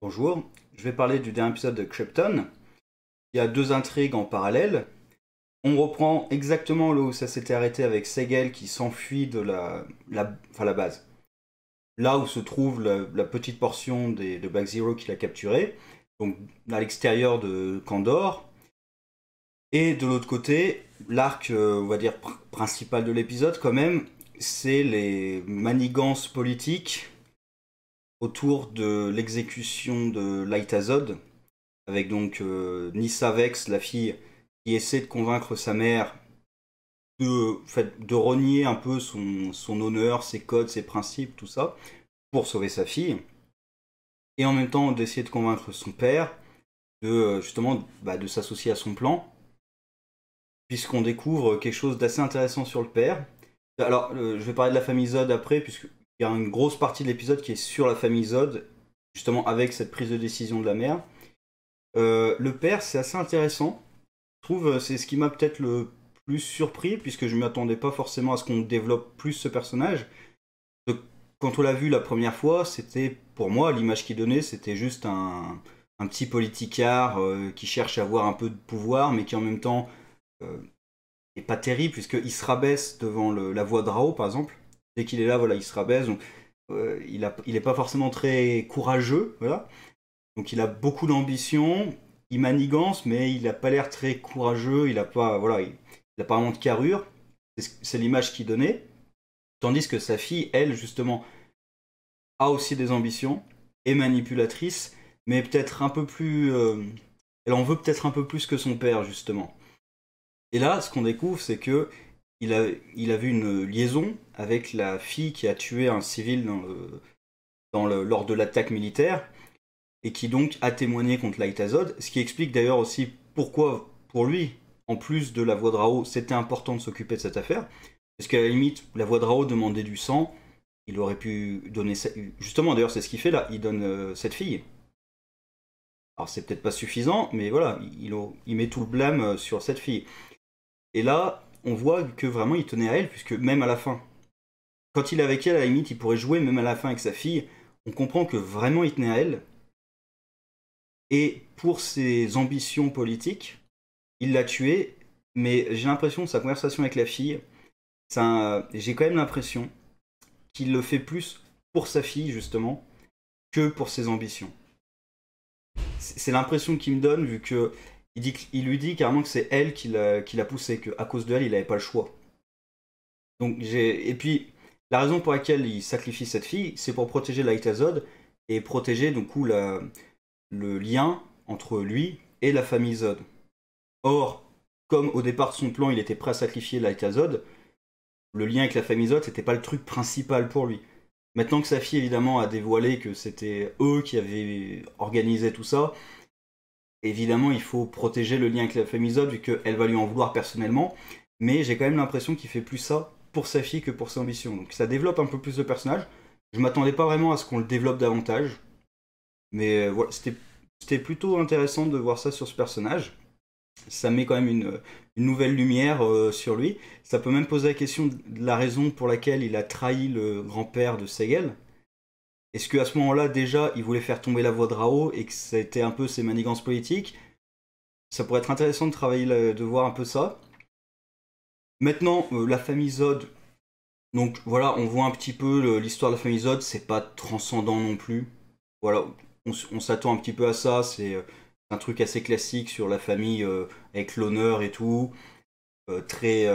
Bonjour, je vais parler du dernier épisode de Krypton. Il y a deux intrigues en parallèle. On reprend exactement là où ça s'était arrêté avec Segel qui s'enfuit de la base. Là où se trouve la petite portion de Black Zero qu'il a capturé, donc à l'extérieur de Kandor. Et de l'autre côté, l'arc, on va dire, principal de l'épisode quand même, c'est les manigances politiques autour de l'exécution de Light Azod, avec donc Nyssa Vex, la fille, qui essaie de convaincre sa mère de renier un peu son honneur, ses codes, ses principes, tout ça, pour sauver sa fille, et en même temps d'essayer de convaincre son père de justement de s'associer à son plan, puisqu'on découvre quelque chose d'assez intéressant sur le père. Alors, je vais parler de la famille Zod après, puisqu'il y a une grosse partie de l'épisode qui est sur la famille Zod, justement avec cette prise de décision de la mère. Le père, c'est assez intéressant. Je trouve c'est ce qui m'a peut-être le plus surpris, puisque je ne m'attendais pas forcément à ce qu'on développe plus ce personnage. Donc, quand on l'a vu la première fois, c'était, pour moi, l'image qu'il donnait, c'était juste un petit politicard qui cherche à avoir un peu de pouvoir, mais qui en même temps euh, est pas terrible, puisqu'il se rabaisse devant la voix de Rao, par exemple. Dès qu'il est là, voilà, il se rabaisse. Donc, il est pas forcément très courageux, voilà. Donc il a beaucoup d'ambition, il manigance, mais il n'a pas l'air très courageux, il n'a pas, voilà, il a pas vraiment de carrure. C'est l'image qu'il donnait. Tandis que sa fille, elle, justement, a aussi des ambitions, est manipulatrice, mais peut-être un peu plus... elle en veut peut-être un peu plus que son père, justement. Et là, ce qu'on découvre, c'est que il a vu une liaison avec la fille qui a tué un civil lors de l'attaque militaire, et qui donc a témoigné contre Light Azod, ce qui explique d'ailleurs aussi pourquoi, pour lui, en plus de la voix de Rao, c'était important de s'occuper de cette affaire, parce qu'à la limite, la voix de Rao demandait du sang, il aurait pu donner... Justement, d'ailleurs, c'est ce qu'il fait là, il donne cette fille. Alors c'est peut-être pas suffisant, mais voilà, il met tout le blâme sur cette fille. Et là, on voit que vraiment il tenait à elle, puisque même à la fin, quand il est avec elle, à la limite, il pourrait jouer même à la fin avec sa fille, on comprend que vraiment il tenait à elle, et pour ses ambitions politiques, il l'a tué, mais j'ai l'impression que sa conversation avec la fille, j'ai quand même l'impression qu'il le fait plus pour sa fille, justement, que pour ses ambitions. C'est l'impression qu'il me donne, vu que il lui dit carrément que c'est elle qui l'a poussé, qu'à cause de elle, il n'avait pas le choix. Et puis, la raison pour laquelle il sacrifie cette fille, c'est pour protéger Light Azod et protéger, du coup, le lien entre lui et la famille Zod. Or, comme au départ de son plan, il était prêt à sacrifier Light Azod, le lien avec la famille Zod, c'était pas le truc principal pour lui. Maintenant que sa fille, évidemment, a dévoilé que c'était eux qui avaient organisé tout ça, évidemment, il faut protéger le lien avec la famille Zod, vu qu'elle va lui en vouloir personnellement, mais j'ai quand même l'impression qu'il fait plus ça pour sa fille que pour ses ambitions. Donc ça développe un peu plus de personnage. Je m'attendais pas vraiment à ce qu'on le développe davantage, mais voilà, c'était plutôt intéressant de voir ça sur ce personnage. Ça met quand même une nouvelle lumière sur lui. Ça peut même poser la question de la raison pour laquelle il a trahi le grand-père de Segel. Est-ce qu'à ce moment-là, déjà, il voulait faire tomber la voix de Rao et que c'était un peu ses manigances politiques? Ça pourrait être intéressant de travailler, de voir un peu ça. Maintenant, la famille Zod. Donc voilà, on voit un petit peu l'histoire de la famille Zod, c'est pas transcendant non plus. Voilà, on s'attend un petit peu à ça, c'est un truc assez classique sur la famille avec l'honneur et tout, très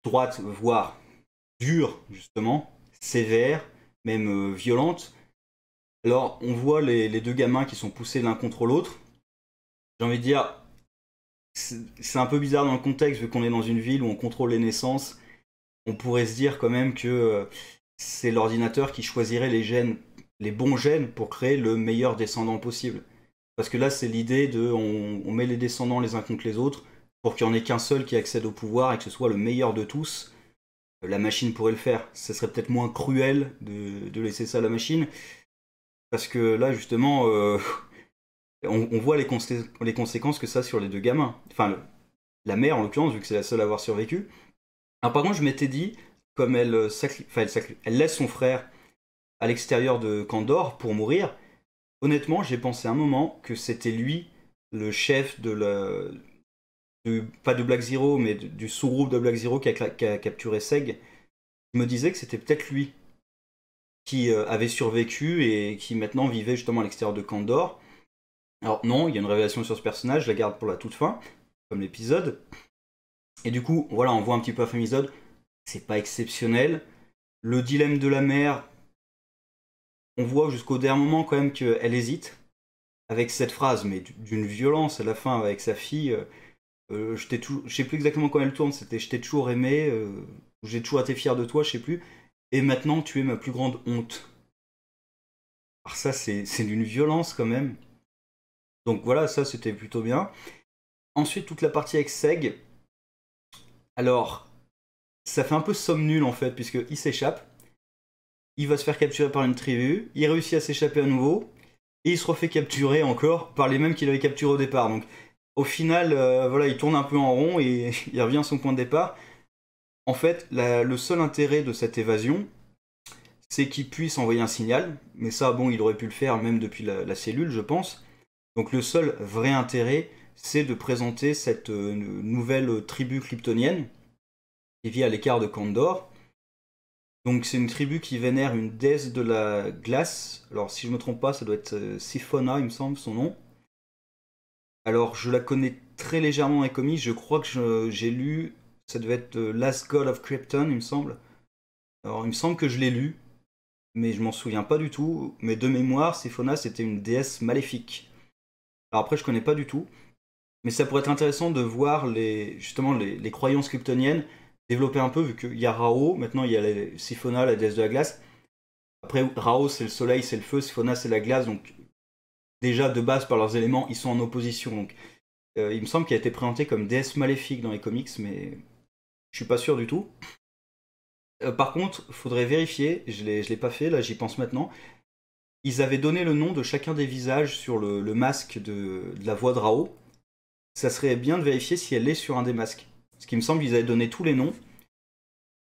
droite, voire dure justement, sévère, même violente. Alors on voit les deux gamins qui sont poussés l'un contre l'autre. J'ai envie de dire, c'est un peu bizarre dans le contexte vu qu'on est dans une ville où on contrôle les naissances. On pourrait se dire quand même que c'est l'ordinateur qui choisirait les gènes, les bons gènes pour créer le meilleur descendant possible. Parce que là, c'est l'idée de on met les descendants les uns contre les autres pour qu'il n'y en ait qu'un seul qui accède au pouvoir et que ce soit le meilleur de tous. La machine pourrait le faire. Ce serait peut-être moins cruel de laisser ça à la machine. Parce que là, justement, on voit les conséquences que ça a sur les deux gamins. Enfin, la mère, en l'occurrence, vu que c'est la seule à avoir survécu. Alors, par contre, je m'étais dit, comme elle laisse son frère à l'extérieur de Kandor pour mourir, honnêtement, j'ai pensé un moment que c'était lui, le chef pas de Black Zero, mais du sous-groupe de Black Zero qui a capturé Seg. Je me disais que c'était peut-être lui qui avait survécu et qui maintenant vivait justement à l'extérieur de Kandor. Alors non, il y a une révélation sur ce personnage, je la garde pour la toute fin, comme l'épisode. Et du coup, voilà, on voit un petit peu la fin de l'épisode. C'est pas exceptionnel. Le dilemme de la mère, on voit jusqu'au dernier moment quand même qu'elle hésite. Avec cette phrase, mais d'une violence à la fin avec sa fille. Je sais plus exactement quand elle tourne, c'était je t'ai toujours aimé, j'ai toujours été fier de toi, je sais plus. Et maintenant, tu es ma plus grande honte. Alors ça, c'est d'une violence quand même. Donc voilà, ça c'était plutôt bien. Ensuite, toute la partie avec Seg. Alors, ça fait un peu somme nulle en fait, puisqu'il s'échappe. Il va se faire capturer par une tribu. Il réussit à s'échapper à nouveau. Et il se refait capturer encore par les mêmes qu'il avait capturés au départ. Donc au final, voilà, il tourne un peu en rond et il revient à son point de départ. En fait, le seul intérêt de cette évasion, c'est qu'il puisse envoyer un signal. Mais ça, bon, il aurait pu le faire même depuis la cellule, je pense. Donc le seul vrai intérêt, c'est de présenter cette nouvelle tribu kryptonienne qui vit à l'écart de Kandor. Donc c'est une tribu qui vénère une déesse de la glace. Alors si je me trompe pas, ça doit être Siphona, il me semble, son nom. Alors je la connais très légèrement dans les comics, je crois que j'ai lu, ça devait être Last God of Krypton, il me semble. Alors il me semble que je l'ai lu, mais je m'en souviens pas du tout. Mais de mémoire, Siphona c'était une déesse maléfique. Alors après je connais pas du tout, mais ça pourrait être intéressant de voir justement les croyances kryptoniennes développer un peu, vu qu'il y a Rao, maintenant il y a Siphona, la déesse de la glace. Après Rao c'est le soleil, c'est le feu, Siphona c'est la glace, donc déjà de base par leurs éléments ils sont en opposition. Donc il me semble qu'elle a été présentée comme déesse maléfique dans les comics, mais je suis pas sûr du tout. Par contre, faudrait vérifier, je l'ai pas fait, là j'y pense maintenant. Ils avaient donné le nom de chacun des visages sur le masque de la voix de Rao. Ça serait bien de vérifier si elle est sur un des masques. Parce qu'il me semble qu'ils avaient donné tous les noms.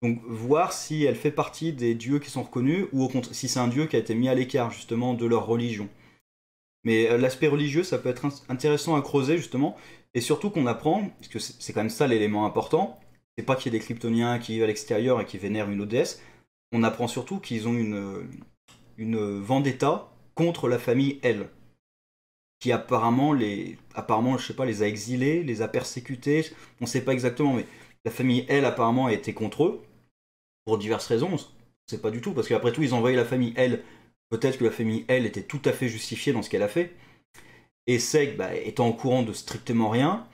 Donc voir si elle fait partie des dieux qui sont reconnus, ou au contraire, si c'est un dieu qui a été mis à l'écart justement de leur religion. Mais l'aspect religieux, ça peut être intéressant à creuser justement, et surtout qu'on apprend, parce que c'est quand même ça l'élément important, c'est pas qu'il y ait des Kryptoniens qui vivent à l'extérieur et qui vénèrent une ODS, on apprend surtout qu'ils ont une vendetta contre la famille L, qui apparemment, je sais pas, les a exilés, les a persécutés, on sait pas exactement, mais la famille L apparemment a été contre eux, pour diverses raisons, on sait pas du tout, parce qu'après tout, ils ont envoyé la famille L. Peut-être que la famille L était tout à fait justifiée dans ce qu'elle a fait. Et Seg, bah, étant au courant de strictement rien,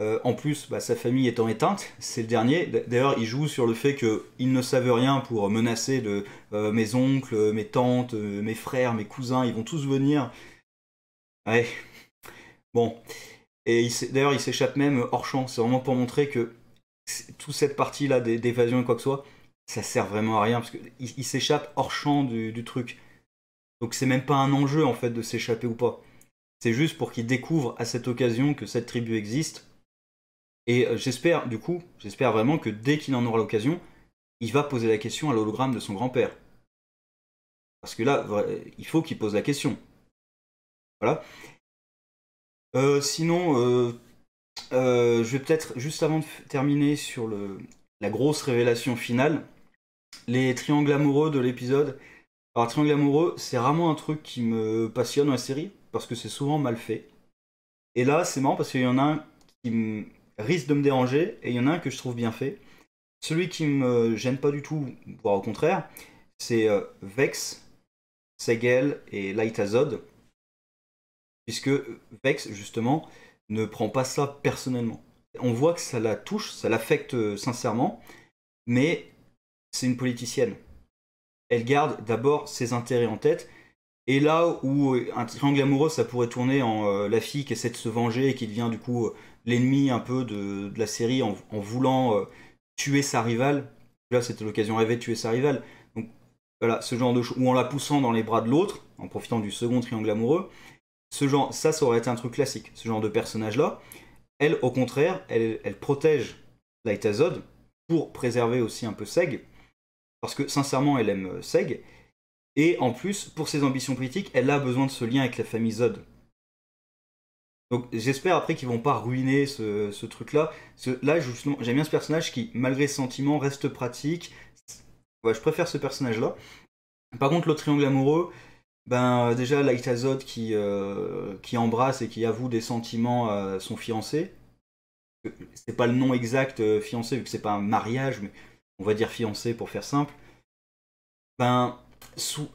en plus, bah, sa famille étant éteinte, c'est le dernier. D'ailleurs, il joue sur le fait qu'il ne savent rien pour menacer de mes oncles, mes tantes, mes frères, mes cousins, ils vont tous venir. Ouais, bon. Et d'ailleurs, il s'échappe même hors champ. C'est vraiment pour montrer que toute cette partie-là d'évasion et quoi que ce soit, ça sert vraiment à rien, parce qu'il s'échappe hors champ du truc. Donc c'est même pas un enjeu en fait de s'échapper ou pas. C'est juste pour qu'il découvre à cette occasion que cette tribu existe. Et j'espère vraiment que dès qu'il en aura l'occasion, il va poser la question à l'hologramme de son grand-père. Parce que là, il faut qu'il pose la question. Voilà. Sinon, je vais peut-être, juste avant de terminer sur la grosse révélation finale, les triangles amoureux de l'épisode. Alors, triangle amoureux, c'est vraiment un truc qui me passionne dans la série, parce que c'est souvent mal fait. Et là, c'est marrant parce qu'il y en a un qui risque de me déranger, et il y en a un que je trouve bien fait. Celui qui me gêne pas du tout, voire au contraire, c'est Vex, Segel et Lightazod, puisque Vex, justement, ne prend pas ça personnellement. On voit que ça la touche, ça l'affecte sincèrement, mais c'est une politicienne. Elle garde d'abord ses intérêts en tête, et là où un triangle amoureux, ça pourrait tourner en la fille qui essaie de se venger et qui devient du coup l'ennemi un peu de la série en voulant tuer sa rivale. Là, c'était l'occasion rêvée de tuer sa rivale. Donc voilà, ce genre de choses, ou en la poussant dans les bras de l'autre, en profitant du second triangle amoureux. Ça aurait été un truc classique, ce genre de personnage-là. Elle, au contraire, elle protège Lightazod pour préserver aussi un peu Seg, parce que sincèrement, elle aime Seg. Et en plus, pour ses ambitions politiques, elle a besoin de ce lien avec la famille Zod. Donc j'espère après qu'ils vont pas ruiner ce truc-là. Là, justement, j'aime bien ce personnage qui, malgré ses sentiments, reste pratique. Ouais, je préfère ce personnage-là. Par contre, l'autre triangle amoureux, ben déjà Laïta Zod qui embrasse et qui avoue des sentiments à son fiancé. C'est pas le nom exact fiancé vu que c'est pas un mariage, mais on va dire fiancé pour faire simple. Ben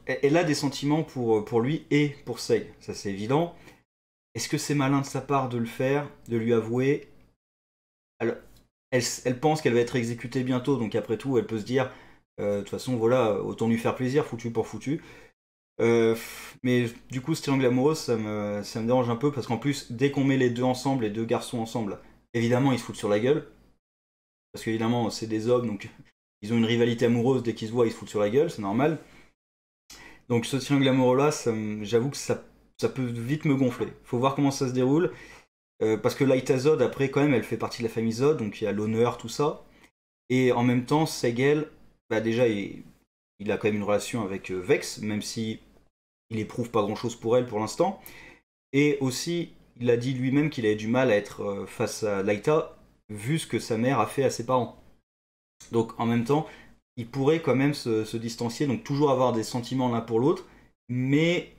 elle a des sentiments pour lui et pour Sei, ça c'est évident. Est-ce que c'est malin de sa part de le faire, de lui avouer? Elle pense qu'elle va être exécutée bientôt, donc après tout, elle peut se dire, de toute façon, voilà, autant lui faire plaisir, foutu pour foutu. Mais du coup, ce triangle amoureux, ça me dérange un peu, parce qu'en plus, dès qu'on met les deux ensemble, les deux garçons ensemble, évidemment, ils se foutent sur la gueule. Parce qu'évidemment, c'est des hommes, donc ils ont une rivalité amoureuse, dès qu'ils se voient, ils se foutent sur la gueule, c'est normal. Donc ce triangle amoureux-là, j'avoue que ça peut vite me gonfler. Faut voir comment ça se déroule. Parce que Laïta Zod, après, quand même, elle fait partie de la famille Zod, donc il y a l'honneur, tout ça. Et en même temps, Segel, bah déjà, il a quand même une relation avec Vex, même si il éprouve pas grand-chose pour elle pour l'instant. Et aussi, il a dit lui-même qu'il avait du mal à être face à Laïta, vu ce que sa mère a fait à ses parents. Donc en même temps, il pourrait quand même se distancier, donc toujours avoir des sentiments l'un pour l'autre, mais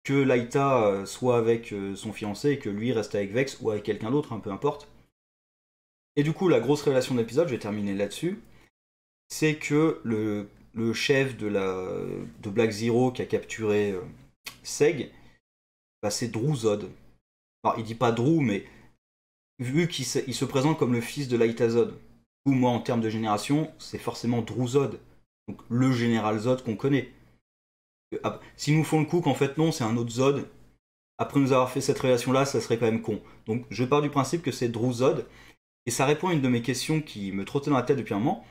que Laïta soit avec son fiancé et que lui reste avec Vex ou avec quelqu'un d'autre, peu importe. Et du coup, la grosse révélation de l'épisode, je vais terminer là-dessus, c'est que le chef de Black Zero qui a capturé Seg, bah, c'est Drew Zod. Alors, il dit pas Drew, mais vu qu'il se présente comme le fils de Laïta Zod, ou moi en termes de génération, c'est forcément Drew Zod, donc le général Zod qu'on connaît. S'ils nous font le coup qu'en fait non, c'est un autre Zod, après nous avoir fait cette révélation-là, ça serait quand même con. Donc je pars du principe que c'est Drew Zod, et ça répond à une de mes questions qui me trottait dans la tête depuis un moment.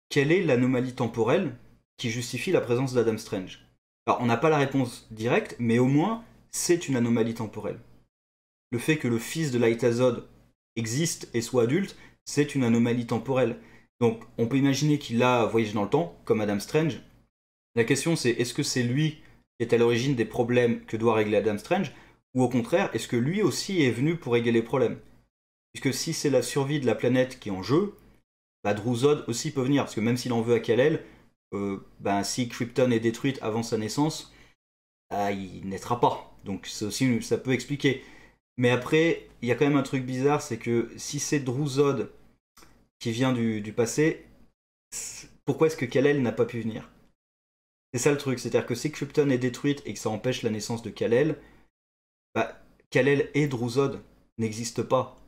Quelle est l'anomalie temporelle qui justifie la présence d'Adam Strange? Alors on n'a pas la réponse directe, mais au moins c'est une anomalie temporelle. Le fait que le fils de Laïta Zod existe et soit adulte, c'est une anomalie temporelle. Donc on peut imaginer qu'il a voyagé dans le temps, comme Adam Strange. La question c'est, est-ce que c'est lui qui est à l'origine des problèmes que doit régler Adam Strange, ou au contraire, est-ce que lui aussi est venu pour régler les problèmes? Puisque si c'est la survie de la planète qui est en jeu, bah Drew Zod aussi peut venir, parce que même s'il en veut à Kal-El, bah, si Krypton est détruite avant sa naissance, bah, il naîtra pas. Donc aussi, ça peut expliquer. Mais après, il y a quand même un truc bizarre, c'est que si c'est Drew Zod qui vient du passé, pourquoi est-ce que Kal-El n'a pas pu venir? C'est ça le truc, c'est-à-dire que si Krypton est détruite et que ça empêche la naissance de Kal-El, bah, Kal-El et Drew Zod n'existent pas.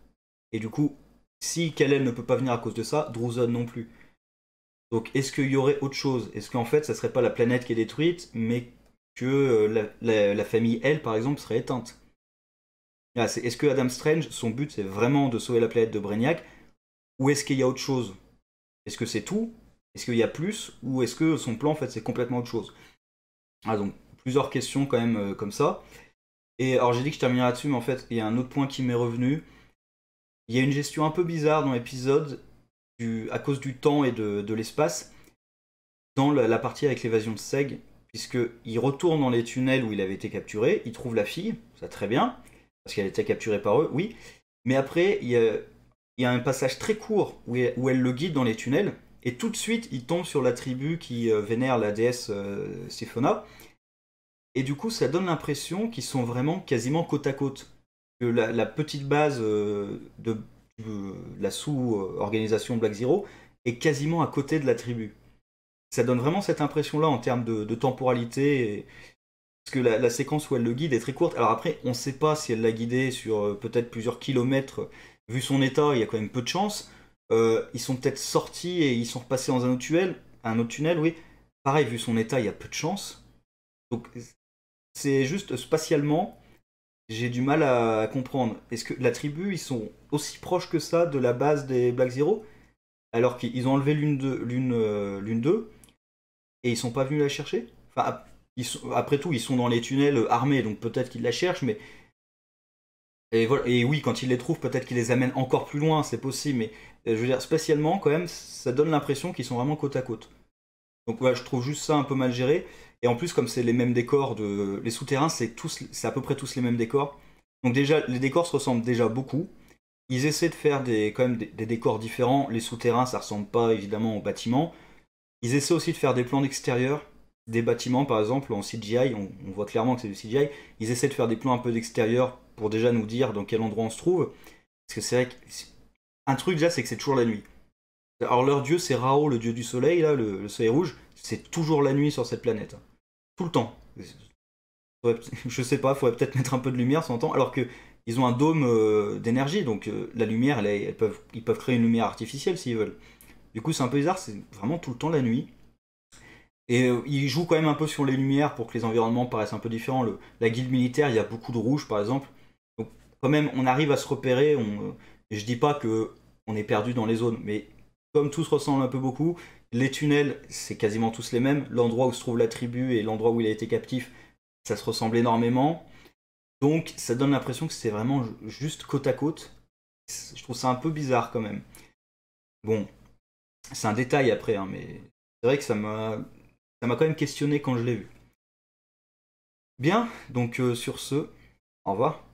Et du coup, si Kal-El ne peut pas venir à cause de ça, Drew Zod non plus. Donc est-ce qu'il y aurait autre chose? Est-ce qu'en fait, ça serait pas la planète qui est détruite, mais que la famille L, par exemple, serait éteinte? Est-ce que Adam Strange, son but, c'est vraiment de sauver la planète de Brainiac, ou est-ce qu'il y a autre chose? Est-ce que c'est tout? Est-ce qu'il y a plus? Ou est-ce que son plan, en fait, c'est complètement autre chose? Donc, plusieurs questions quand même comme ça. Et alors, j'ai dit que je terminerais là-dessus, mais en fait, il y a un autre point qui m'est revenu. Il y a une gestion un peu bizarre dans l'épisode, à cause du temps et de l'espace, dans la partie avec l'évasion de Seg, puisqu'il retourne dans les tunnels où il avait été capturé, il trouve la fille, ça très bien, parce qu'elle était capturée par eux, oui, mais après, il y a un passage très court où elle le guide dans les tunnels, et tout de suite, il tombe sur la tribu qui vénère la déesse Siphona, et du coup, ça donne l'impression qu'ils sont vraiment quasiment côte à côte. Que la petite base de la sous-organisation Black Zero est quasiment à côté de la tribu. Ça donne vraiment cette impression-là en termes de temporalité. Parce que la séquence où elle le guide est très courte. Alors après, on ne sait pas si elle l'a guidé sur peut-être plusieurs kilomètres. Vu son état, il y a quand même peu de chance. Ils sont peut-être sortis et ils sont repassés dans un autre tunnel, oui. Pareil, vu son état, il y a peu de chance. Donc c'est juste spatialement, j'ai du mal à comprendre. Est-ce que la tribu, ils sont aussi proches que ça de la base des Black Zero, alors qu'ils ont enlevé l'une d'eux, et ils sont pas venus la chercher? Enfin, après tout, ils sont dans les tunnels armés, donc peut-être qu'ils la cherchent, mais... Et, voilà. Et oui, quand ils les trouvent, peut-être qu'ils les amènent encore plus loin, c'est possible, mais je veux dire, spatialement, quand même, ça donne l'impression qu'ils sont vraiment côte à côte. Donc ouais, je trouve juste ça un peu mal géré. Et en plus, comme c'est les mêmes décors, les souterrains, c'est à peu près tous les mêmes décors. Donc déjà, les décors se ressemblent déjà beaucoup. Ils essaient de faire quand même des décors différents. Les souterrains, ça ressemble pas évidemment aux bâtiments. Ils essaient aussi de faire des plans d'extérieur, des bâtiments par exemple en CGI. On voit clairement que c'est du CGI. Ils essaient de faire des plans un peu d'extérieur pour déjà nous dire dans quel endroit on se trouve. Parce que c'est vrai qu'un truc déjà, c'est que c'est toujours la nuit. Alors leur dieu, c'est Rao, le dieu du soleil, là, le soleil rouge. C'est toujours la nuit sur cette planète. Tout le temps. Je sais pas, faudrait peut-être mettre un peu de lumière sans temps. Alors que ils ont un dôme d'énergie, donc la lumière, ils peuvent créer une lumière artificielle s'ils veulent. Du coup, c'est un peu bizarre, c'est vraiment tout le temps la nuit. Et ils jouent quand même un peu sur les lumières pour que les environnements paraissent un peu différents. La guilde militaire, il y a beaucoup de rouge par exemple. Donc quand même, on arrive à se repérer. Je dis pas que on est perdu dans les zones, mais comme tout se ressemble un peu beaucoup, les tunnels, c'est quasiment tous les mêmes. L'endroit où se trouve la tribu et l'endroit où il a été captif, ça se ressemble énormément. Donc ça donne l'impression que c'est vraiment juste côte à côte. Je trouve ça un peu bizarre quand même. Bon, c'est un détail après, hein, mais c'est vrai que ça m'a quand même questionné quand je l'ai vu. Bien, donc sur ce, au revoir.